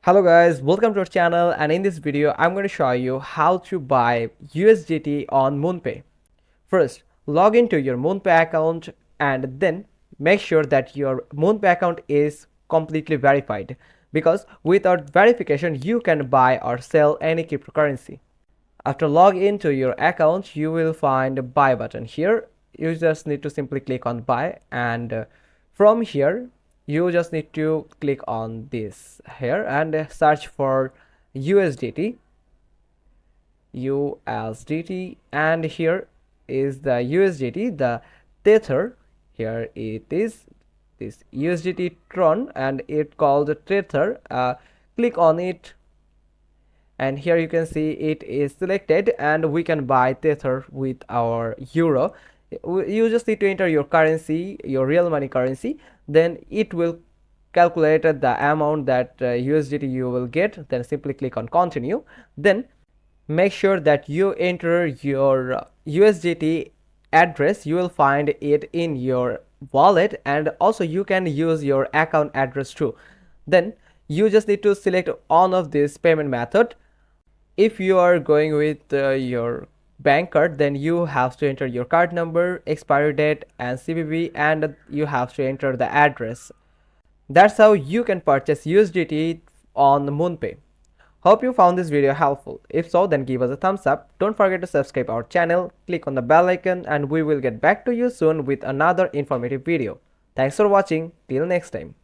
Hello guys, welcome to our channel, and in this video I'm going to show you how to buy USDT on Moonpay. First, log into your Moonpay account and then make sure that your Moonpay account is completely verified, because without verification you can buy or sell any cryptocurrency. After log into your account, you will find a buy button here. You just need to simply click on buy, and from here you just need to click on this here and search for USDT. And here is the USDT, the Tether. Here it is, this USDT Tron, and it called Tether. Click on it, and here you can see it is selected, and we can buy Tether with our euro. You just need to enter your currency, your real money currency, then it will calculate the amount that USDT you will get. Then simply click on continue. Then make sure that you enter your USDT address. You will find it in your wallet, and also you can use your account address too. Then you just need to select one of this payment method. If you are going with your bank card, then you have to enter your card number, expiry date and CVV, and you have to enter the address. That's how you can purchase USDT on Moonpay. Hope you found this video helpful. If so, then give us a thumbs up. Don't forget to subscribe our channel, click on the bell icon, and we will get back to you soon with another informative video. Thanks for watching. Till next time.